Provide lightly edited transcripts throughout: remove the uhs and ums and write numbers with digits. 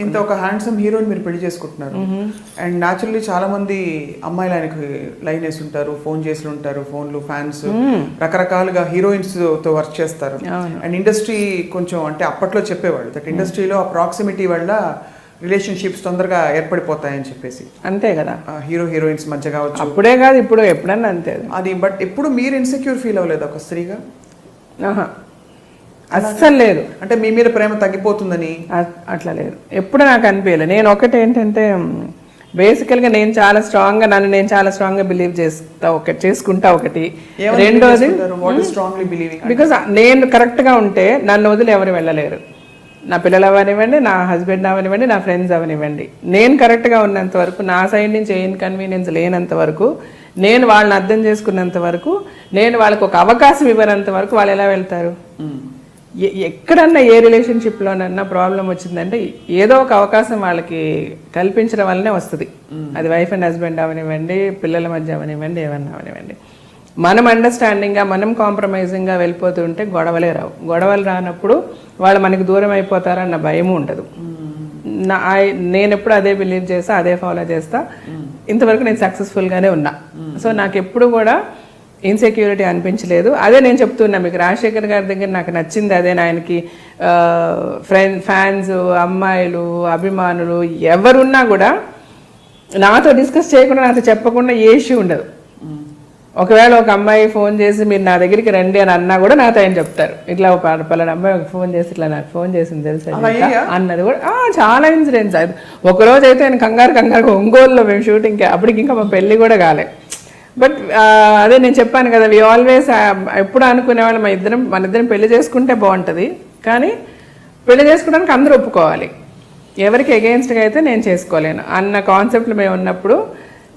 ఇంత ఒక హ్యాండ్సమ్ హీరోని మీరు పెళ్లి చేసుకుంటున్నారు అండ్ న్యాచురల్లీ చాలా మంది అమ్మాయిలు ఆయనకి లైన్ వేసి ఉంటారు, ఫోన్ చేసి ఉంటారు, ఫోన్లు ఫ్యాన్స్ రకరకాలుగా హీరోయిన్స్ తో వర్క్ చేస్తారు. అండ్ ఇండస్ట్రీ కొంచెం అంటే అప్పట్లో చెప్పేవాళ్ళు దట్ ఇండస్ట్రీలో ఆ ప్రాక్సిమిటీ వల్ల రిలేషన్షిప్స్ తొందరగా ఏర్పడిపోతాయని చెప్పేసి. అంతే కదా, హీరో హీరోయిన్స్ మధ్య కావచ్చు. అప్పుడే కాదు ఇప్పుడు ఎప్పుడన్నా అంతే అది. బట్ ఎప్పుడు మీరు ఇన్సెక్యూర్ ఫీల్ అవ్వలేదు ఒక స్త్రీగా? అస్సలు లేదు. అంటే మీ మీద ప్రేమ తగ్గిపోతుందని అట్లా లేదు, ఎప్పుడు నాకు అనిపించలేదు. నేను ఒకటి ఏంటంటే బేసికల్గా నేను చాలా స్ట్రాంగ్గా నేను చాలా స్ట్రాంగ్గా బిలీవ్ చేసుకుంటా ఒకటి. రెండోది బికాస్ నేను కరెక్ట్గా ఉంటే నన్ను వదిలి ఎవరు వెళ్ళలేరు. నా పిల్లలు అవనివ్వండి, నా హస్బెండ్ అవనివ్వండి, నా ఫ్రెండ్స్ అవనివ్వండి. నేను కరెక్ట్గా ఉన్నంత వరకు, నా సైడ్ నుంచి ఏ ఇన్కన్వీనియన్స్ లేనంత వరకు, నేను వాళ్ళని అర్థం చేసుకున్నంత వరకు, నేను వాళ్ళకి ఒక అవకాశం ఇవ్వనంత వరకు వాళ్ళు ఎలా వెళ్తారు? ఎక్కడన్నా ఏ రిలేషన్షిప్లోనన్నా ప్రాబ్లం వచ్చిందంటే ఏదో ఒక అవకాశం వాళ్ళకి కల్పించడం వల్లనే వస్తుంది. అది వైఫ్ అండ్ హస్బెండ్ అవనివ్వండి, పిల్లల మధ్య అవనివ్వండి, ఏమన్నా అవనివ్వండి. మనం అండర్స్టాండింగ్గా, మనం కాంప్రమైజింగ్గా వెళ్ళిపోతుంటే గొడవలే రావు. గొడవలు రానప్పుడు వాళ్ళు మనకి దూరం అయిపోతారన్న భయము ఉండదు. నేను ఎప్పుడు అదే బిలీవ్ చేస్తా, అదే ఫాలో చేస్తా. ఇంతవరకు నేను సక్సెస్ఫుల్గానే ఉన్నా. సో నాకు ఎప్పుడు కూడా ఇన్సెక్యూరిటీ అనిపించలేదు. అదే నేను చెప్తున్నా మీకు, రాజశేఖర్ గారి దగ్గర నాకు నచ్చింది అదే. ఆయనకి ఫ్యాన్స్, అమ్మాయిలు, అభిమానులు ఎవరున్నా కూడా నాతో డిస్కస్ చేయకుండా, నాతో చెప్పకుండా ఏ ఇష్యూ ఉండదు. ఒకవేళ ఒక అమ్మాయి ఫోన్ చేసి మీరు నా దగ్గరికి రండి అని అన్నా కూడా నాతో ఆయన చెప్తారు. ఇట్లా పలానా అమ్మాయి ఒక ఫోన్ చేసి ఇట్లా నాకు ఫోన్ చేసింది తెలుసా అన్నది కూడా. చాలా ఇన్సిడెంట్స్. అది ఒకరోజు అయితే ఆయన కంగారు ఒంగోలులో మేము షూటింగ్కి, అప్పటికి ఇంకా మా పెళ్ళి కూడా కాలే. బట్ అదే నేను చెప్పాను కదా, వి ఆల్వేస్ ఎప్పుడు అనుకునేవాళ్ళు మన ఇద్దరం పెళ్లి చేసుకుంటే బాగుంటుంది, కానీ పెళ్లి చేసుకోవడానికి అందరూ ఒప్పుకోవాలి. ఎవరికి ఎగెయిన్స్ట్గా అయితే నేను చేసుకోలేను అన్న కాన్సెప్ట్లు మేము ఉన్నప్పుడు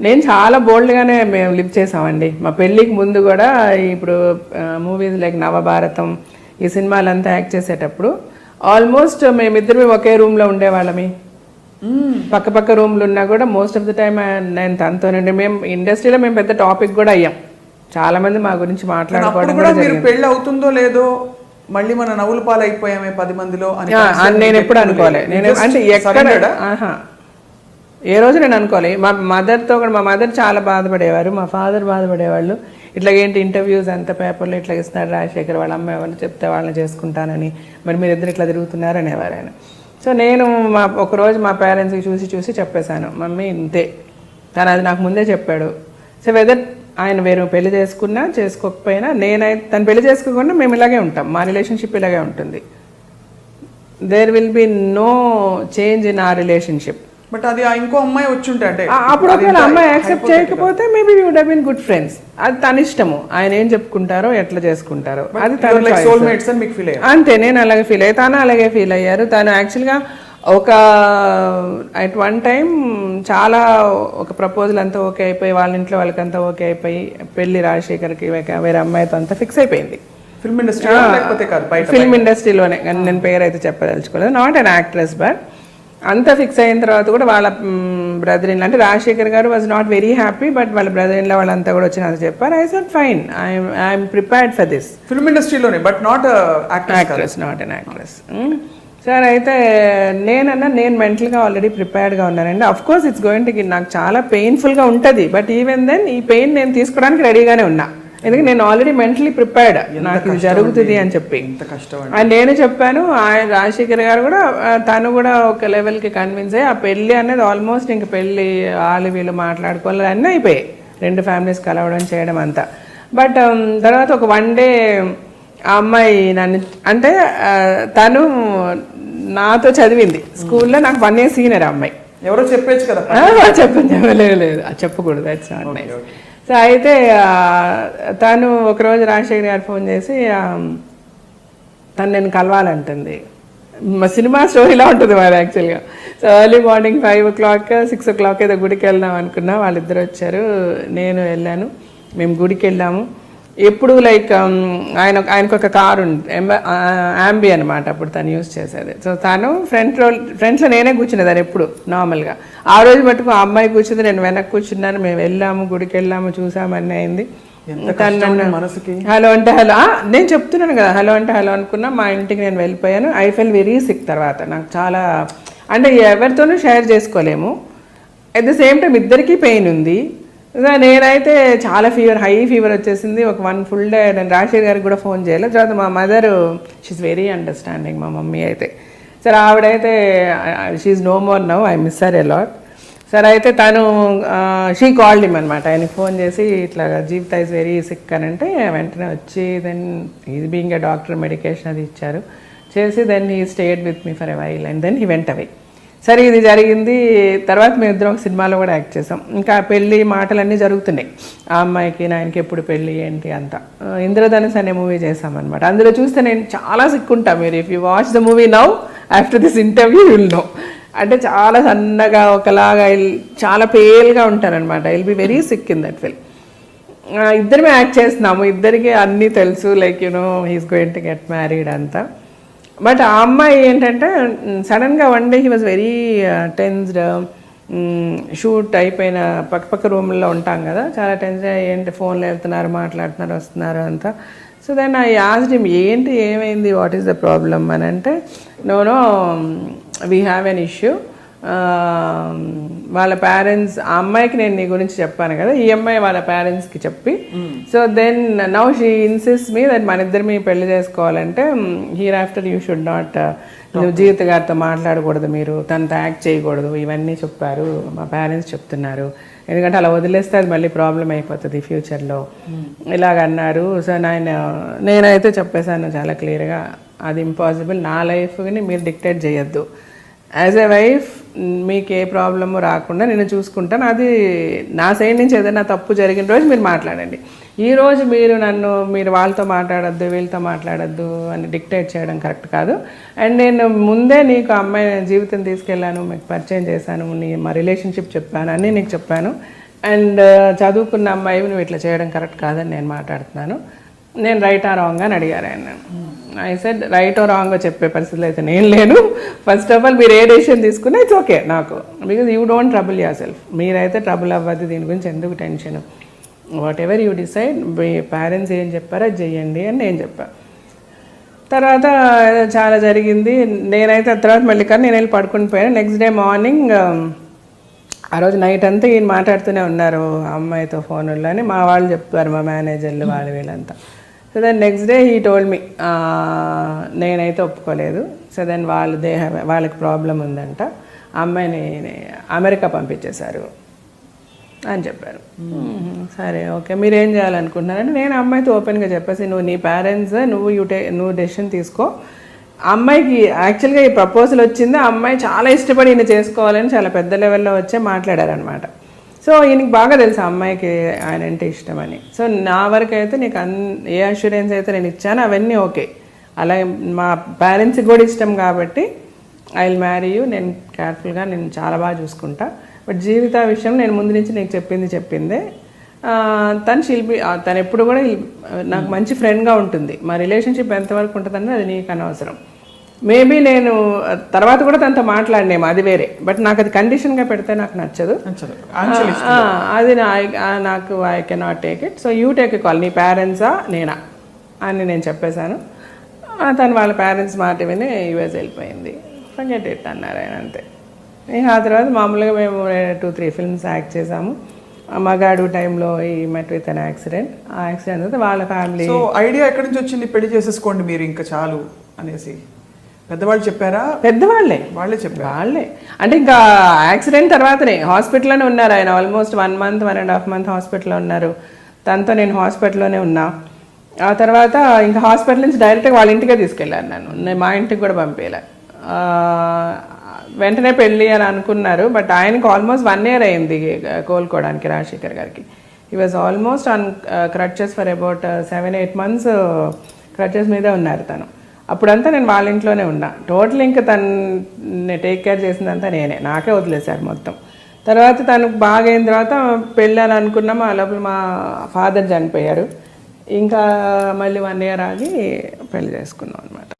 నేను చాలా బోల్డ్గానే మేము లివ్ చేసామండి. మా పెళ్ళికి ముందు కూడా ఇప్పుడు మూవీస్ లైక్ నవభారతం, ఈ సినిమాలంతా యాక్ట్ చేసేటప్పుడు ఆల్మోస్ట్ మేమిద్దరు ఒకే రూమ్లో ఉండేవాళ్ళమి. పక్క రూమ్లు ఉన్నా కూడా మోస్ట్ ఆఫ్ ద టైమ్ నేను తనతోనండి. మేము ఇండస్ట్రీలో మేము పెద్ద టాపిక్ కూడా అయ్యాం. చాలా మంది మా గురించి మాట్లాడుకోవడం కూడా జరిగింది. పెళ్ళి అవుతుందో లేదో మళ్ళీ మన నవ్వుల పాలు అయిపోయామే 10 మందిలో అని నేను ఎప్పుడు అనుకోలే. నేను అంటే ఎక్కడ ఏ రోజు నేను అనుకోలే. మా మదర్తో కూడా, మా మదర్ చాలా బాధపడేవారు, మా ఫాదర్ బాధపడేవాళ్ళు. ఇట్లా ఏంటి ఇంటర్వ్యూస్ అంత పేపర్లో ఇట్లా ఇస్తున్నారు రాజశేఖర్, వాళ్ళ అమ్మాయి వాళ్ళు చెప్తే వాళ్ళని చేసుకుంటానని, మరి మీరు ఇద్దరు ఇట్లా తిరుగుతున్నారు అనేవారు ఆయన. సో నేను ఒకరోజు మా పేరెంట్స్కి చూసి చెప్పేశాను, మమ్మీ ఇంతే. తను అది నాకు ముందే చెప్పాడు. సో వెదర్ ఆయన వేరే పెళ్లి చేసుకున్నా చేసుకోకపోయినా, తను పెళ్లి చేసుకోకుండా మేము ఇలాగే ఉంటాం, మా రిలేషన్షిప్ ఇలాగే ఉంటుంది. There will be no change in ఆ రిలేషన్షిప్. బట్ అది ఇంకో అమ్మాయి వచ్చి ఉంటే అంటే అప్పుడు ఒకవేళ అమ్మాయి యాక్సెప్ట్ చేయకపోతే maybe we would have been good friends. అది తన ఇష్టము, ఆయన ఏం చెప్పుకుంటారో ఎట్లా చేసుకుంటారో అది తన సోల్మేట్స్ అని మీకు ఫీల్ అయ్యారు. అంతే, నేను అలాగే ఫీల్ అయ్యి, తను అలాగే ఫీల్ అయ్యారు. తను యాక్చువల్గా ఒక అట్ వన్ టైం చాలా ఒక ప్రపోజల్ అంతా ఓకే అయిపోయి, వాళ్ళ ఇంట్లో వాళ్ళకంతా ఓకే అయిపోయి, పెళ్లి రాజశేఖర్కి వేరే అమ్మాయితో అంతా ఫిక్స్ అయిపోయింది. ఫిల్మ్ ఇండస్ట్రీలోనే, నేను పేరు అయితే చెప్పదలుచుకోలేదు, నాట్ అన్ యాక్ట్రెస్. బట్ అంతా ఫిక్స్ అయిన తర్వాత కూడా వాళ్ళ బ్రదర్ ఇన్ అంటే Rajasekhar garu was not very happy. But వాళ్ళ బ్రదర్ ఇన్ వాళ్ళంతా కూడా వచ్చి నాకు చెప్పారు, I said fine, I'm prepared for this. Film ఇండస్ట్రీలోనే but not actress, not an actress. Sir అయితే నేను మెంటల్గా ఆల్రెడీ ప్రిపేర్డ్గా ఉన్నానండి. Of course it's going to, నాకు చాలా పెయిన్ఫుల్గా ఉంటుంది. బట్ ఈవెన్ దెన్ ఈ పెయిన్ నేను తీసుకోవడానికి రెడీగానే ఉన్నా. ఎందుకంటే నేను ఆల్రెడీ మెంటలీ ప్రిపేర్డ్, నాకు ఇది జరుగుతుంది అని చెప్పి. అండ్ నేను చెప్పాను, ఆయన రాజశేఖర్ గారు కూడా, తను కూడా ఒక లెవెల్కి కన్విన్స్ అయ్యి, ఆ పెళ్ళి అనేది ఆల్మోస్ట్ ఇంక పెళ్ళి వాళ్ళు వీళ్ళు మాట్లాడుకోవాలి అన్నీ అయిపోయాయి, 2 ఫ్యామిలీస్ కలవడం చేయడం అంతా. బట్ తర్వాత ఒక 1 డే ఆ అమ్మాయి నన్ను అంటే తను నాతో చదివింది స్కూల్లో, నాకు 1 year సీనియర్ అమ్మాయి. ఎవరో చెప్పచ్చు కదా? లేదు చెప్పకూడదు, దట్స్ నాట్ నైస్. సో అయితే తను ఒకరోజు రాజశేఖర్ గారు ఫోన్ చేసి తను నేను కలవాలంటుంది. మా సినిమా స్టోరీలా ఉంటుంది మరి యాక్చువల్గా. So early morning 5 o'clock 6 o'clock ఏదో గుడికి వెళ్దాం అనుకున్నా. వాళ్ళిద్దరు వచ్చారు, నేను వెళ్ళాను. మేము గుడికి వెళ్ళాము. ఎప్పుడు లైక్ ఆయనకు ఒక కారు ఉంది, యాంబీ అనమాట, అప్పుడు తను యూజ్ చేసేది. సో తను ఫ్రంట్లో నేనే కూర్చునేదాన్ని ఎప్పుడు నార్మల్గా. ఆ రోజు మటుకు ఆ అమ్మాయి కూర్చుంది, నేను వెనక్కి కూర్చున్నాను. మేము వెళ్ళాము, గుడికి వెళ్ళాము, చూసామన్నీ అయింది. హలో అంటే హలో, నేను చెప్తున్నాను కదా, హలో అంటే హలో అనుకున్నా. మా ఇంటికి నేను వెళ్ళిపోయాను. I fell very sick. తర్వాత నాకు చాలా అంటే ఎవరితోనూ షేర్ చేసుకోలేము. అట్ ద సేమ్ టైం ఇద్దరికీ పెయిన్ ఉంది. సో నేనైతే చాలా హై ఫీవర్ వచ్చేసింది. ఒక 1 full day నేను రాజశేఖర్ గారికి కూడా ఫోన్ చేయలేదు. తర్వాత మా మదర్ షీఈ్ వెరీ అండర్స్టాండింగ్, మా మమ్మీ అయితే. సరే ఆవిడైతే she no more now, I miss her a lot. సరే అయితే తను షీ కాల్డ్ హిమ్ అనమాట. ఆయనకి ఫోన్ చేసి ఇట్లా జీవిత ఈజ్ వెరీ సిక్ అని అంటే వెంటనే వచ్చి then is being a doctor medication అది ఇచ్చారు చేసి then he stayed with me for a while and then he went away. సరే ఇది జరిగింది. తర్వాత మేము ఇద్దరం ఒక సినిమాలో కూడా యాక్ట్ చేసాం. ఇంకా పెళ్ళి మాటలన్నీ జరుగుతున్నాయి. ఆ అమ్మాయికి నాయనకి ఎప్పుడు పెళ్ళి ఏంటి అంతా. ఇంద్రధనుస్ అనే మూవీ చేసామన్నమాట. అందులో చూస్తే నేను చాలా సిక్కుంటా. మీరు if you watch the movie now after this interview will know. అంటే చాలా సన్నగా ఒకలాగా చాలా పేల్గా ఉంటారనమాట. I'll be very sick in that film. ఇద్దరమే యాక్ట్ చేస్తున్నాము, ఇద్దరికి అన్నీ తెలుసు, like he's going to get married అంతా. బట్ ఆ అమ్మాయి ఏంటంటే సడన్గా one day he was very tensed. Shoot అయిపోయిన పక్క రూమ్లో ఉంటాం కదా, చాలా టెన్షన్. ఏంటి ఫోన్లో వెళ్తున్నారు, మాట్లాడుతున్నారు, వస్తున్నారు అంతా. So then I asked him ఏంటి ఏమైంది, వాట్ ఈస్ ద ప్రాబ్లమ్ అని అంటే no we have an issue. వాళ్ళ పేరెంట్స్, ఆ అమ్మాయికి నేను నీ గురించి చెప్పాను కదా, ఈ అమ్మాయి వాళ్ళ పేరెంట్స్కి చెప్పి so then now she insist me that మన ఇద్దరు మీ పెళ్లి చేసుకోవాలంటే hereafter you should not, నువ్వు జీవిత గారితో మాట్లాడకూడదు, మీరు తనతో యాక్ట్ చేయకూడదు, ఇవన్నీ చెప్పారు మా పేరెంట్స్ చెప్తున్నారు. ఎందుకంటే అలా వదిలేస్తే అది మళ్ళీ ప్రాబ్లం అయిపోతుంది ఫ్యూచర్లో ఇలాగన్నారు. సో నేనైతే చెప్పేశాను చాలా క్లియర్గా, అది ఇంపాసిబుల్, నా లైఫ్ని మీరు డిక్టేట్ చేయొద్దు. యాజ్ ఎ వైఫ్ మీకు ఏ ప్రాబ్లము రాకుండా నేను చూసుకుంటాను. అది నా సైడ్ నుంచి ఏదైనా తప్పు జరిగిన రోజు మీరు మాట్లాడండి. ఈరోజు మీరు వాళ్ళతో మాట్లాడొద్దు, వీళ్ళతో మాట్లాడొద్దు అని డిక్టేట్ చేయడం కరెక్ట్ కాదు. అండ్ నేను ముందే నీకు అమ్మాయి జీవితం తీసుకెళ్ళాను, మీకు పరిచయం చేశాను, మా రిలేషన్షిప్ చెప్పాను, అన్నీ నీకు చెప్పాను. అండ్ చదువుకున్న అమ్మాయి నువ్వు ఇట్లా చేయడం కరెక్ట్ కాదని నేను మాట్లాడుతున్నాను. నేను రైటా రాంగ్ అని అడిగారు ఆయన. I said right or wrong చెప్పే పరిస్థితులు అయితే నేను లేను. ఫస్ట్ ఆఫ్ ఆల్ మీరు ఏ డెసిషన్ తీసుకున్నా ఇట్స్ ఓకే నాకు, because you don't trouble yourself. మీరైతే ట్రబుల్ అవ్వద్దు, దీని గురించి ఎందుకు tension. Whatever you decide, మీ పేరెంట్స్ ఏం చెప్పారో అది చెయ్యండి అని నేను చెప్పాను. తర్వాత చాలా జరిగింది. నేనైతే తర్వాత మళ్ళీ కానీ నేను వెళ్ళి పడుకుని పోయాను. నెక్స్ట్ డే మార్నింగ్ ఆ రోజు నైట్ అంతా ఈయన మాట్లాడుతూనే ఉన్నారు ఆ అమ్మాయితో ఫోన్లో అని మా వాళ్ళు చెప్పారు, మా మేనేజర్లు వాళ్ళు వీళ్ళంతా. So then next day he told me, నేనైతే ఒప్పుకోలేదు. సో దెన్ వాళ్ళకి ప్రాబ్లం ఉందంట, ఆ అమ్మాయిని అమెరికా పంపించేశారు అని చెప్పారు. సరే ఓకే మీరు ఏం చేయాలనుకుంటున్నారంటే నేను అమ్మాయితో ఓపెన్గా చెప్పేసి, నువ్వు నీ పేరెంట్స్ నువ్వు డెసిషన్ తీసుకో. అమ్మాయికి యాక్చువల్గా ఈ ప్రపోజల్ వచ్చింది, ఆ అమ్మాయి చాలా ఇష్టపడి ఈయన చేసుకోవాలని చాలా పెద్ద లెవెల్లో వచ్చే మాట్లాడారనమాట. సో ఈయనకి బాగా తెలుసు ఆ అమ్మాయికి ఆయన అంటే ఇష్టమని. సో నా వరకు అయితే నీకు ఏ అష్యూరెన్స్ అయితే నేను ఇచ్చాను అవన్నీ ఓకే. అలాగే మా పేరెంట్స్కి కూడా ఇష్టం కాబట్టి ఐ విల్ మ్యారీ యూ, నేను కేర్ఫుల్గా నేను చాలా బాగా చూసుకుంటా. బట్ జీవిత విషయం నేను ముందు నుంచి నీకు చెప్పిందే. తను ఎప్పుడు కూడా నాకు మంచి ఫ్రెండ్గా ఉంటుంది. మా రిలేషన్షిప్ ఎంతవరకు ఉంటుందని అది నీకు అనవసరం. మేబీ నేను తర్వాత కూడా తనతో మాట్లాడినేమో, అది వేరే. బట్ నాకు అది కండిషన్గా పెడితే నాకు నచ్చదు. అది నాకు I cannot take it. So you take a call, నీ పేరెంట్సా నేనా అని నేను చెప్పేశాను. తను వాళ్ళ పేరెంట్స్ మాట విని యూఎస్ వెళ్ళిపోయింది. ఫర్గెట్ ఇట్ అన్నారు ఆయన, అంతే. ఇంకా ఆ తర్వాత మామూలుగా మేము 2-3 ఫిల్మ్స్ యాక్ట్ చేసాము. మగాడు టైంలో ఈ మెట్ విత్ అన్ యాక్సిడెంట్. ఆ యాక్సిడెంట్ తర్వాత వాళ్ళ ఫ్యామిలీ. సో ఐడియా ఎక్కడి నుంచి వచ్చింది పెళ్లి చేసేసుకోండి మీరు ఇంకా చాలు అనేసి? పెద్దవాళ్ళు చెప్పారా? పెద్దవాళ్ళే, వాళ్ళే చెప్పారు. వాళ్ళే అంటే ఇంకా యాక్సిడెంట్ తర్వాతనే హాస్పిటల్లోనే ఉన్నారు ఆయన. ఆల్మోస్ట్ 1 month 1.5 month హాస్పిటల్లో ఉన్నారు. తనతో నేను హాస్పిటల్లోనే ఉన్నా. ఆ తర్వాత ఇంకా హాస్పిటల్ నుంచి డైరెక్ట్గా వాళ్ళ ఇంటికే తీసుకెళ్ళాను. నేను మా ఇంటికి కూడా పంపేలా. వెంటనే పెళ్ళి అని అనుకున్నారు. బట్ ఆయనకు ఆల్మోస్ట్ 1 year అయింది కోలుకోవడానికి రాజశేఖర్ గారికి. He was almost on crutches for about 7-8 months crutches మీదే ఉన్నారు తను. అప్పుడంతా నేను వాళ్ళ ఇంట్లోనే ఉన్నా. టోటల్ ఇంకా తను టేక్ కేర్ చేసిందంతా నేనే, నాకే వదిలేశారు మొత్తం. తర్వాత తనకు బాగా అయిన తర్వాత పెళ్ళి అని అనుకున్నాము. ఆ లోపల మా ఫాదర్ చనిపోయారు. ఇంకా మళ్ళీ 1 year ఆగి పెళ్లి చేసుకున్నాం అనమాట.